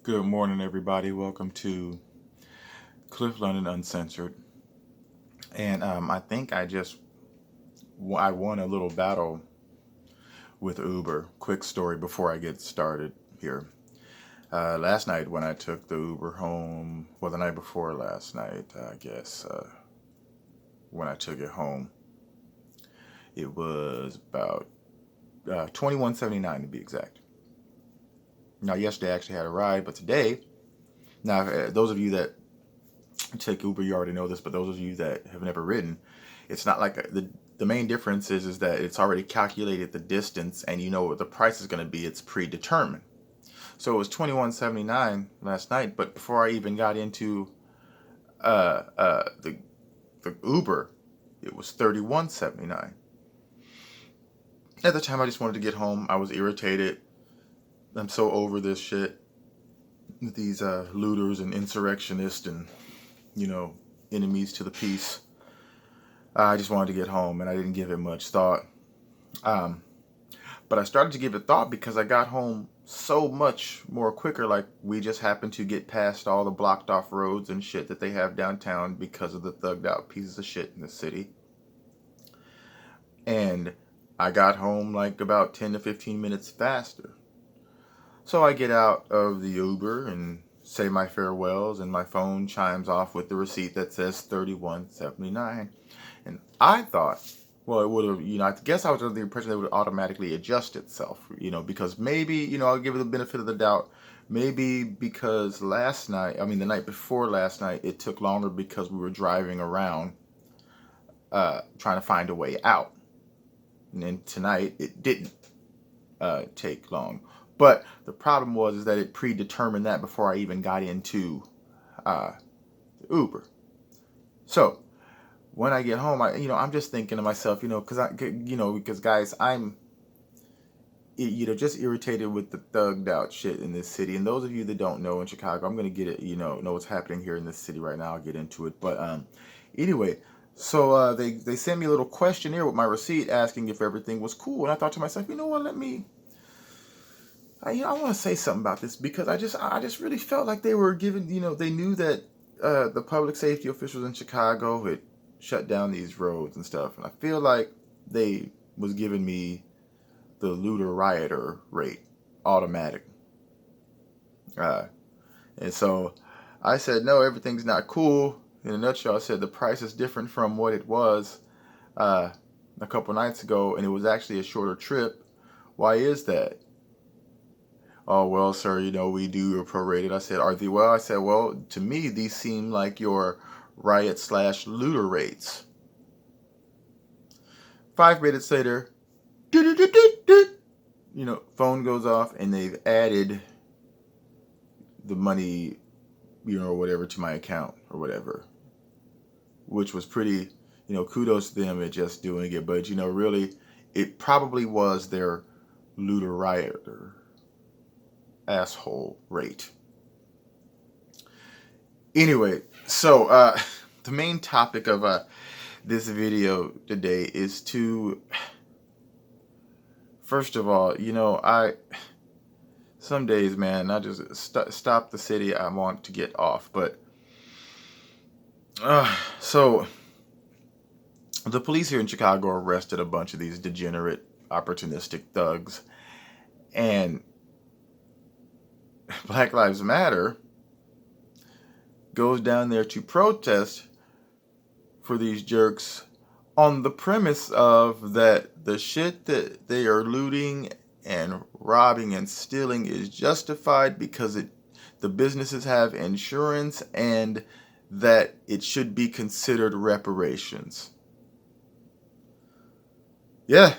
Good morning, everybody. Welcome to Cliff London Uncensored. And I think I won a little battle with Uber. Quick story before I get started here. Last night when I took the Uber home, well, the night before last night, I guess, when I took it home, it was about $21.79 to be exact. Now, yesterday I actually had a ride, but today, now, those of you that take Uber, you already know this, but those of you that have never ridden, it's not like the main difference is that it's already calculated the distance and you know what the price is going to be. It's predetermined. So it was $21.79 last night, but before I even got into the Uber, it was $31.79. At the time, I just wanted to get home. I was irritated. I'm so over this shit. These looters and insurrectionists and enemies to the peace. I just wanted to get home, and I didn't give it much thought. But I started to give it thought because I got home so much more quicker. Like, we just happened to get past all the blocked off roads and shit that they have downtown because of the thugged out pieces of shit in the city. And I got home like about 10 to 15 minutes faster. So I get out of the Uber and say my farewells, and my phone chimes off with the receipt that says $31.79. And I thought, well, it would have, I guess I was under the impression that it would automatically adjust itself, because maybe, I'll give it the benefit of the doubt. Maybe because the night before last night, it took longer because we were driving around trying to find a way out. And then tonight, it didn't take long. But the problem was that it predetermined that before I even got into Uber. So when I get home, I'm just thinking to myself, because guys, I'm just irritated with the thugged out shit in this city. And those of you that don't know in Chicago, I'm gonna get it, know what's happening here in this city right now. I'll get into it. But anyway, so they sent me a little questionnaire with my receipt asking if everything was cool, and I thought to myself, you know what, I want to say something about this because I just really felt like they were giving, they knew that the public safety officials in Chicago had shut down these roads and stuff, and I feel like they was giving me the looter rioter rate automatic. And so I said, no, everything's not cool. In a nutshell, I said the price is different from what it was a couple nights ago, and it was actually a shorter trip. Why is that? Oh, well, sir, we do prorated. I said, are they? Well, I said, well, to me, these seem like your riot/looter rates. 5 minutes later, phone goes off, and they've added the money, or whatever to my account or whatever, which was pretty, kudos to them at just doing it. But, really, it probably was their looter rioter asshole rate. Anyway, so the main topic of this video today is to, first of all, some days, man, I just stop the city I want to get off. But so the police here in Chicago arrested a bunch of these degenerate, opportunistic thugs, and Black Lives Matter goes down there to protest for these jerks on the premise of that the shit that they are looting and robbing and stealing is justified because the businesses have insurance and that it should be considered reparations. Yeah.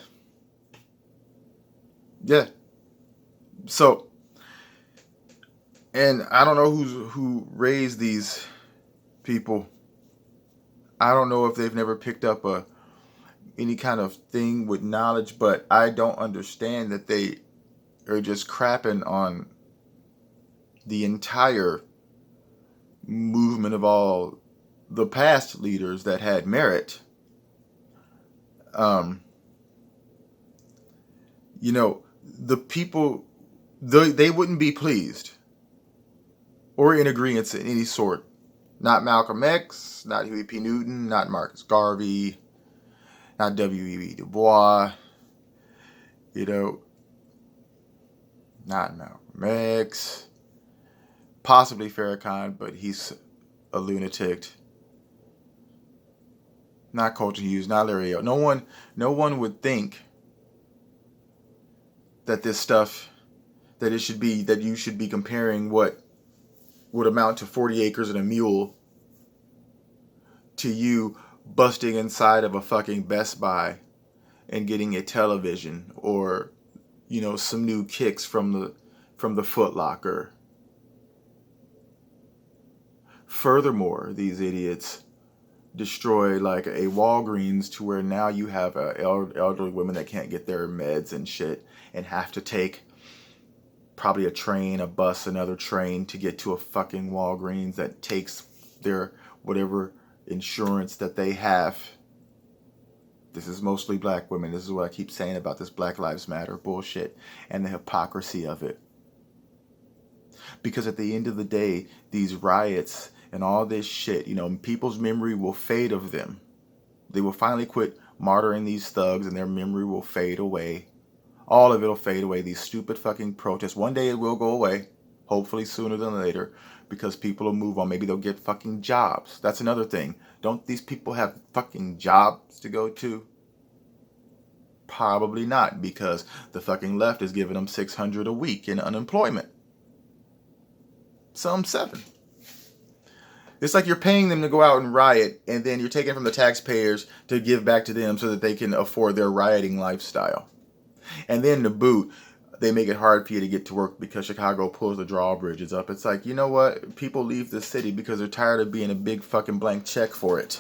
So, and I don't know who raised these people. I don't know if they've never picked up any kind of thing with knowledge, but I don't understand that they are just crapping on the entire movement of all the past leaders that had merit. The people, they wouldn't be pleased or in agreement in any sort. Not Malcolm X, not Huey P. Newton, not Marcus Garvey, not W.E.B. Du Bois, not Malcolm X, possibly Farrakhan, but he's a lunatic. Not Colton Hughes, not Larry O. No one would think that this stuff, that you should be comparing what would amount to 40 acres and a mule to you busting inside of a fucking Best Buy and getting a television, or some new kicks from the Foot Locker. Furthermore, these idiots destroy like a Walgreens to where now you have elderly women that can't get their meds and shit and have to take probably a train, a bus, another train to get to a fucking Walgreens that takes their whatever insurance that they have. This is mostly black women. This is what I keep saying about this Black Lives Matter bullshit and the hypocrisy of it. Because at the end of the day, these riots and all this shit, people's memory will fade of them. They will finally quit martyring these thugs and their memory will fade away. All of it will fade away. These stupid fucking protests. One day it will go away. Hopefully sooner than later. Because people will move on. Maybe they'll get fucking jobs. That's another thing. Don't these people have fucking jobs to go to? Probably not. Because the fucking left is giving them $600 a week in unemployment. Some 7. It's like you're paying them to go out and riot, and then you're taking from the taxpayers to give back to them so that they can afford their rioting lifestyle. And then to boot, they make it hard for you to get to work because Chicago pulls the drawbridges up. It's like, you know what? People leave the city because they're tired of being a big fucking blank check for it.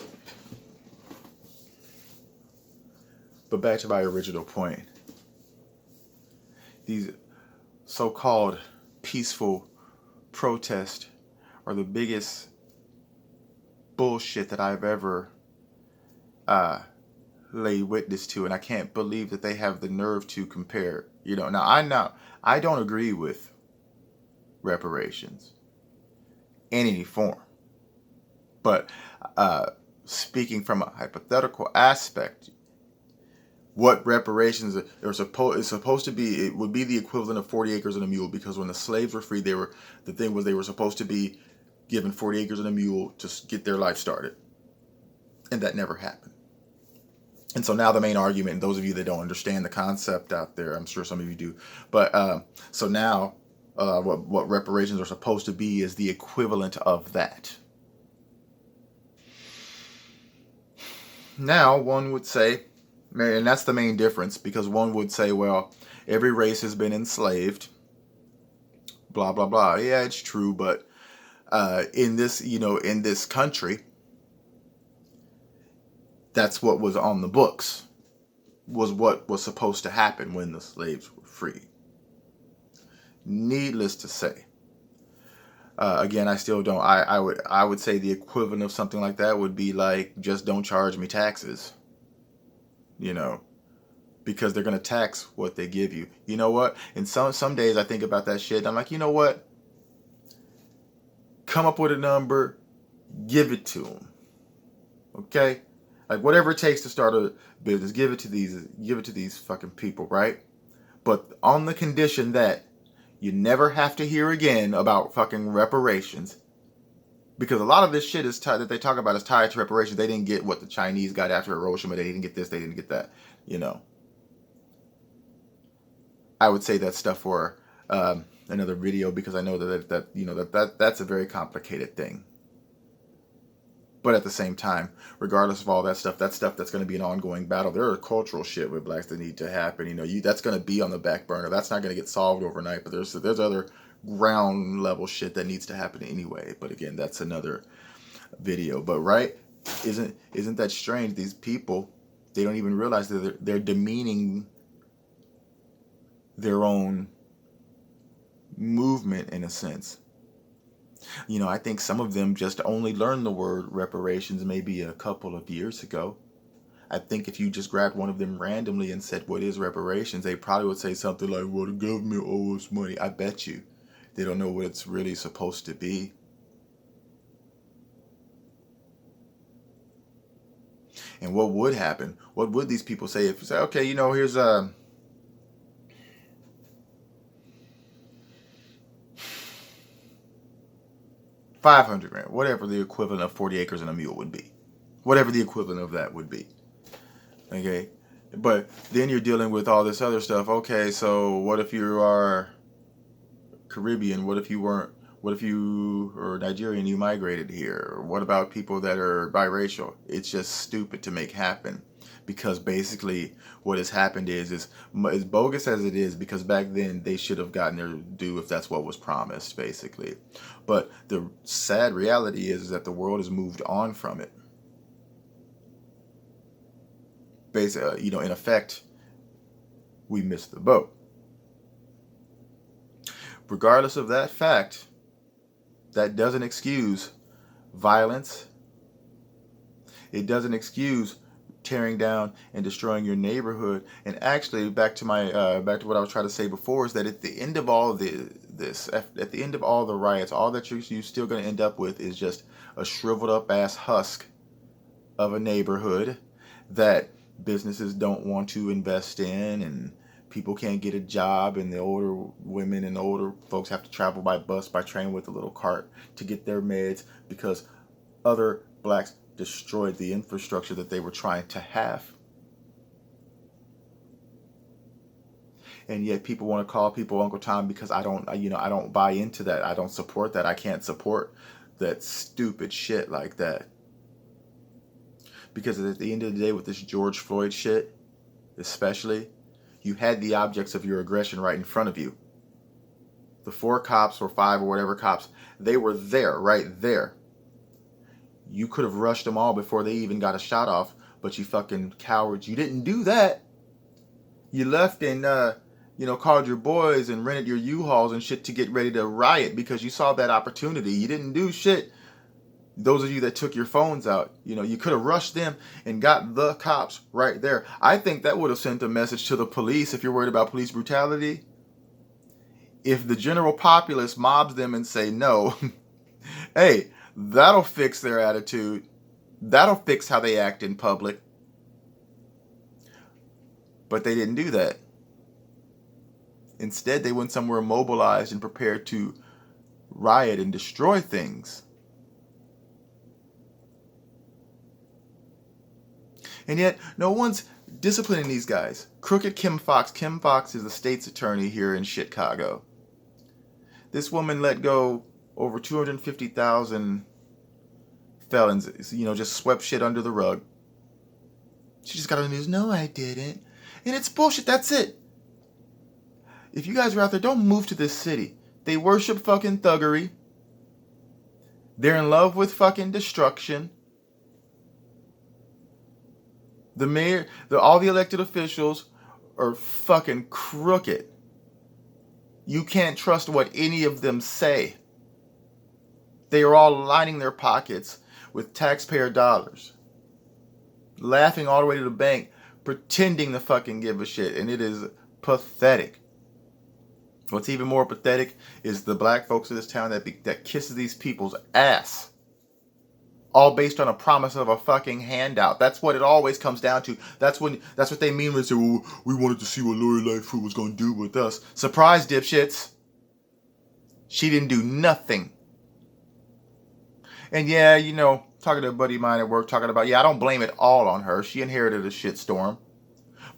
But back to my original point. These so-called peaceful protests are the biggest bullshit that I've ever laid witness to, and I can't believe that they have the nerve to compare. Now I don't agree with reparations in any form, but speaking from a hypothetical aspect, what reparations is supposed to be, it would be the equivalent of 40 acres and a mule, because when the slaves were free, they were supposed to be given 40 acres and a mule to get their life started. And that never happened. And so now the main argument, and those of you that don't understand the concept out there, I'm sure some of you do, but so now what reparations are supposed to be is the equivalent of that. Now one would say, and that's the main difference, because one would say, well, every race has been enslaved, blah, blah, blah. Yeah, it's true, but in this country, that's what was on the books, was what was supposed to happen when the slaves were freed. Needless to say, again, I still don't. I would say the equivalent of something like that would be like, just don't charge me taxes. Because they're gonna tax what they give you. You know what? And some days I think about that shit. And I'm like, you know what? Come up with a number, give it to them. Okay? Like whatever it takes to start a business, give it to these fucking people, right? But on the condition that you never have to hear again about fucking reparations. Because a lot of this shit is that they talk about is tied to reparations. They didn't get what the Chinese got after Hiroshima. They didn't get this. They didn't get that. I would say that stuff for another video, because I know that's a very complicated thing. But at the same time, regardless of all that stuff that's going to be an ongoing battle. There are cultural shit with blacks that need to happen. That's going to be on the back burner. That's not going to get solved overnight. But there's other ground level shit that needs to happen anyway. But again, that's another video. But right, isn't that strange? These people, they don't even realize that they're demeaning their own movement in a sense. I think some of them just only learned the word reparations maybe a couple of years ago. I think if you just grabbed one of them randomly and said, what is reparations? They probably would say something like, well, the government owes us money. I bet you They don't know what it's really supposed to be. And what would happen? What would these people say if you say, okay, here's 500 grand, whatever the equivalent of 40 acres and a mule would be, whatever the equivalent of that would be. Okay, but then you're dealing with all this other stuff. Okay, so what if you are Caribbean? What if you weren't? What if you are Nigerian? You migrated here? What about people that are biracial? It's just stupid to make happen, because basically what has happened is as bogus as it is, because back then they should have gotten their due if that's what was promised, basically. But the sad reality is that the world has moved on from it. Basically, in effect, we missed the boat. Regardless of that fact, that doesn't excuse violence. It doesn't excuse tearing down and destroying your neighborhood. And actually, back to what I was trying to say before, is that at the end of all at the end of all the riots, all that you're still going to end up with is just a shriveled up ass husk of a neighborhood that businesses don't want to invest in, and people can't get a job, and the older women and older folks have to travel by bus, by train with a little cart to get their meds, because other blacks destroyed the infrastructure that they were trying to have. And yet people want to call people Uncle Tom, because I don't buy into that. I don't support that. I can't support that stupid shit like that. Because at the end of the day, with this George Floyd shit, especially, you had the objects of your aggression right in front of you. The 4 cops or 5 or whatever cops, they were there, right there. You could have rushed them all before they even got a shot off, but you fucking cowards, you didn't do that. You left and, called your boys and rented your U-Hauls and shit to get ready to riot because you saw that opportunity. You didn't do shit. Those of you that took your phones out, you could have rushed them and got the cops right there. I think that would have sent a message to the police, if you're worried about police brutality. If the general populace mobs them and say no, hey, that'll fix their attitude. That'll fix how they act in public. But they didn't do that. Instead, they went somewhere mobilized and prepared to riot and destroy things. And yet, no one's disciplining these guys. Crooked Kim Foxx. Kim Foxx is the state's attorney here in shitcago. This woman let go over 250,000 felons, just swept shit under the rug. She just got on the news. No, I didn't. And it's bullshit. That's it. If you guys are out there, don't move to this city. They worship fucking thuggery. They're in love with fucking destruction. The mayor, all the elected officials are fucking crooked. You can't trust what any of them say. They are all lining their pockets with taxpayer dollars, laughing all the way to the bank, pretending to fucking give a shit, and it is pathetic. What's even more pathetic is the black folks in this town that kisses these people's ass. All based on a promise of a fucking handout. That's what it always comes down to. That's what they mean when they say, well, we wanted to see what Lori Lightfoot was going to do with us. Surprise, dipshits. She didn't do nothing. And yeah, talking to a buddy of mine at work, talking about, I don't blame it all on her. She inherited a shitstorm.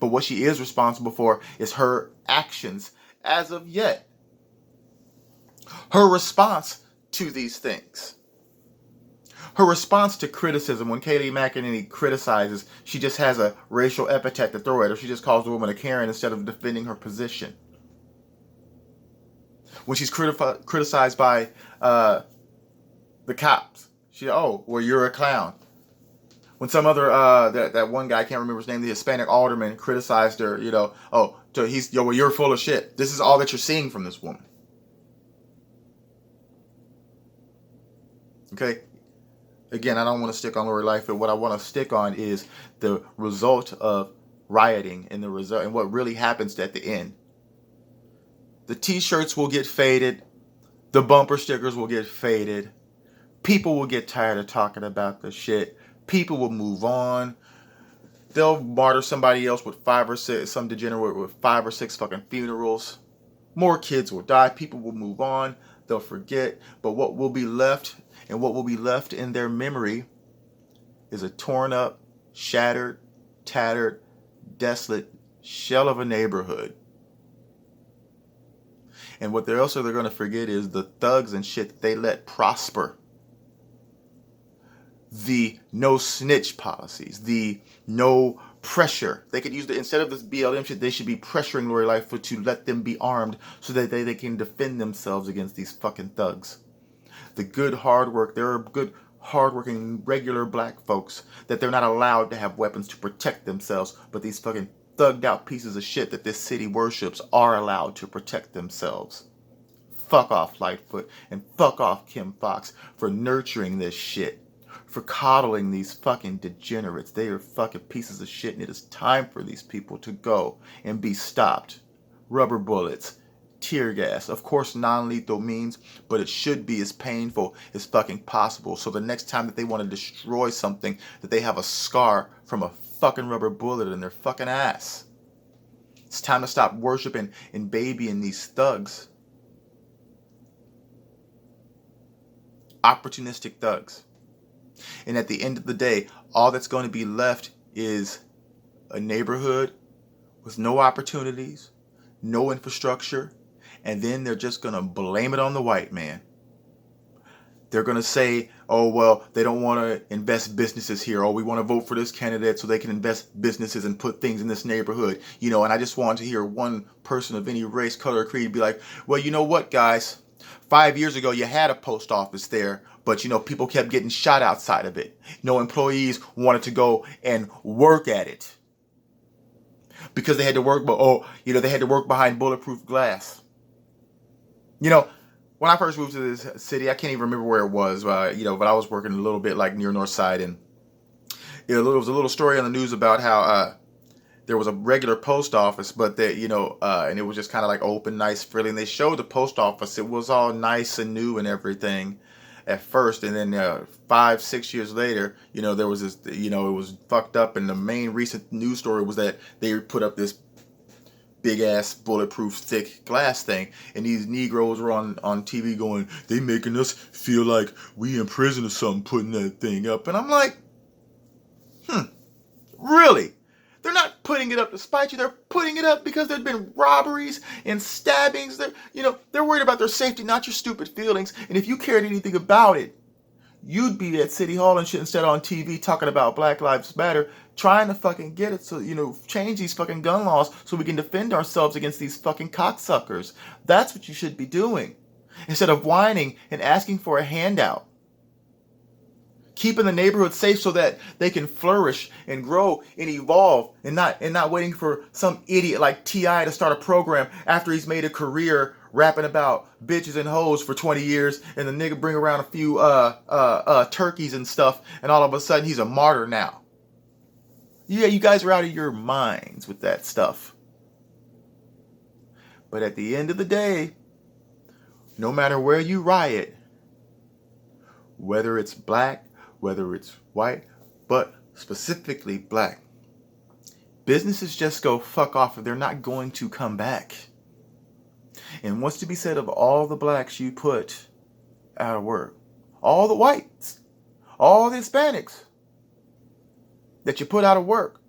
But what she is responsible for is her actions as of yet. Her response to these things. Her response to criticism, when Kayleigh McEnany criticizes, she just has a racial epithet to throw at her. She just calls the woman a Karen instead of defending her position. When she's criticized by the cops, you're a clown. When some other, that one guy, I can't remember his name, the Hispanic alderman, criticized her, you're full of shit. This is all that you're seeing from this woman. Okay? Again, I don't want to stick on Lori Lightfoot. What I want to stick on is the result of rioting and what really happens at the end. The t-shirts will get faded. The bumper stickers will get faded. People will get tired of talking about the shit. People will move on. They'll martyr somebody else with 5 or 6, some degenerate with 5 or 6 fucking funerals. More kids will die. People will move on. They'll forget. But what will be left, and what will be left in their memory, is a torn up, shattered, tattered, desolate shell of a neighborhood. And what they're going to forget is the thugs and shit that they let prosper. The no snitch policies, the no pressure. They could use instead of this BLM shit, they should be pressuring Lori Lightfoot to let them be armed so that they can defend themselves against these fucking thugs. The good hard work, there are good hardworking regular black folks that they're not allowed to have weapons to protect themselves, but these fucking thugged out pieces of shit that this city worships are allowed to protect themselves. Fuck off Lightfoot, and fuck off Kim Fox for nurturing this shit. For coddling these fucking degenerates. They are fucking pieces of shit, and it is time for these people to go and be stopped. Rubber bullets, tear gas, of course non-lethal means, but it should be as painful as fucking possible. So the next time that they want to destroy something, that they have a scar from a fucking rubber bullet in their fucking ass. It's time to stop worshiping and babying these thugs. Opportunistic thugs. And at the end of the day, all that's going to be left is a neighborhood with no opportunities, no infrastructure, and then they're just going to blame it on the white man. They're going to say, oh, well, they don't want to invest businesses here. Oh, we want to vote for this candidate so they can invest businesses and put things in this neighborhood. You know, and I just want to hear one person of any race, color, or creed be like, well, you know what, guys? 5 years ago, you had a post office there, but, you know, people kept getting shot outside of it. No employees wanted to go and work at it because they had to work, they had to work behind bulletproof glass. You know, when I first moved to this city, I can't even remember where it was, but I was working a little bit like near North Side, and there was a little story on the news about how there was a regular post office, but and it was just kind of like open, nice, friendly. And they showed the post office. It was all nice and new and everything at first. And then 5-6 years later, there was this, it was fucked up. And the main recent news story was that they put up this big ass bulletproof thick glass thing. And these Negroes were on TV going, they making us feel like we in prison or something putting that thing up. And I'm like, really? They're not putting it up to spite you. They're putting it up because there's been robberies and stabbings. They're worried about their safety, not your stupid feelings. And if you cared anything about it, you'd be at City Hall and shit instead on TV talking about Black Lives Matter, trying to fucking get it so, change these fucking gun laws so we can defend ourselves against these fucking cocksuckers. That's what you should be doing. Instead of whining and asking for a handout. Keeping the neighborhood safe so that they can flourish and grow and evolve, and not waiting for some idiot like T.I. to start a program after he's made a career rapping about bitches and hoes for 20 years, and the nigga bring around a few turkeys and stuff, and all of a sudden he's a martyr now. Yeah, you guys are out of your minds with that stuff. But at the end of the day, no matter where you riot, whether it's black, whether it's white, but specifically black, businesses just go fuck off if they're not going to come back. And what's to be said of all the blacks you put out of work? All the whites, all the Hispanics that you put out of work.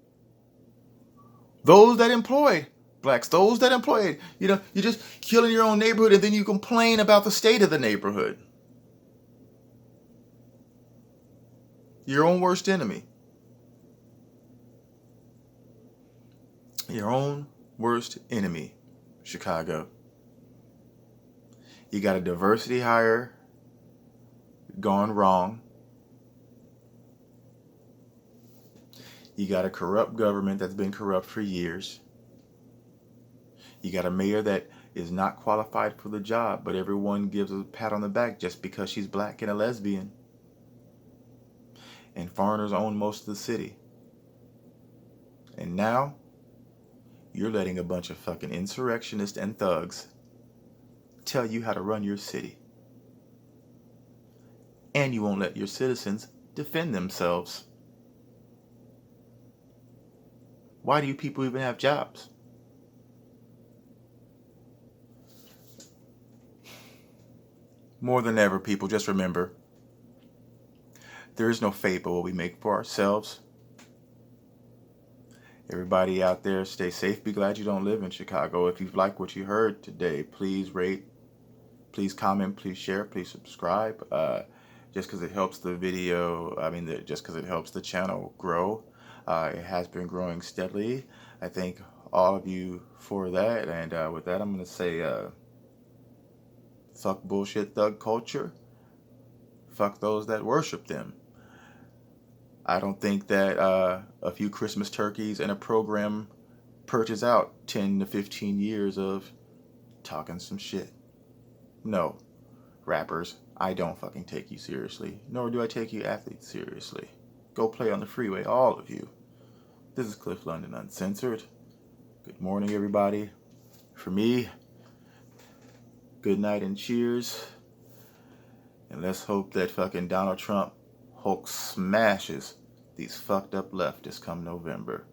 Those that employed blacks, those that employed, you're just killing your own neighborhood, and then you complain about the state of the neighborhood. Your own worst enemy. Your own worst enemy, Chicago. You got a diversity hire gone wrong. You got a corrupt government that's been corrupt for years. You got a mayor that is not qualified for the job, but everyone gives a pat on the back just because she's black and a lesbian. And foreigners own most of the city. And now, you're letting a bunch of fucking insurrectionists and thugs tell you how to run your city. and you won't let your citizens defend themselves. Why do you people even have jobs? More than ever, people, just remember, there is no fate but what we make for ourselves. Everybody out there, stay safe. Be glad you don't live in Chicago. If you've liked what you heard today, please rate, please comment, please share, please subscribe. Just because it helps the video, just because it helps the channel grow. It has been growing steadily. I thank all of you for that. And with that, I'm going to say, fuck bullshit thug culture. Fuck those that worship them. I don't think that a few Christmas turkeys and a program purges out 10 to 15 years of talking some shit. No, rappers, I don't fucking take you seriously, nor do I take you athletes seriously. Go play on the freeway, all of you. This is Cliff London Uncensored. Good morning, everybody. For me, good night and cheers. And let's hope that fucking Donald Trump Hulk smashes these fucked up leftists come November.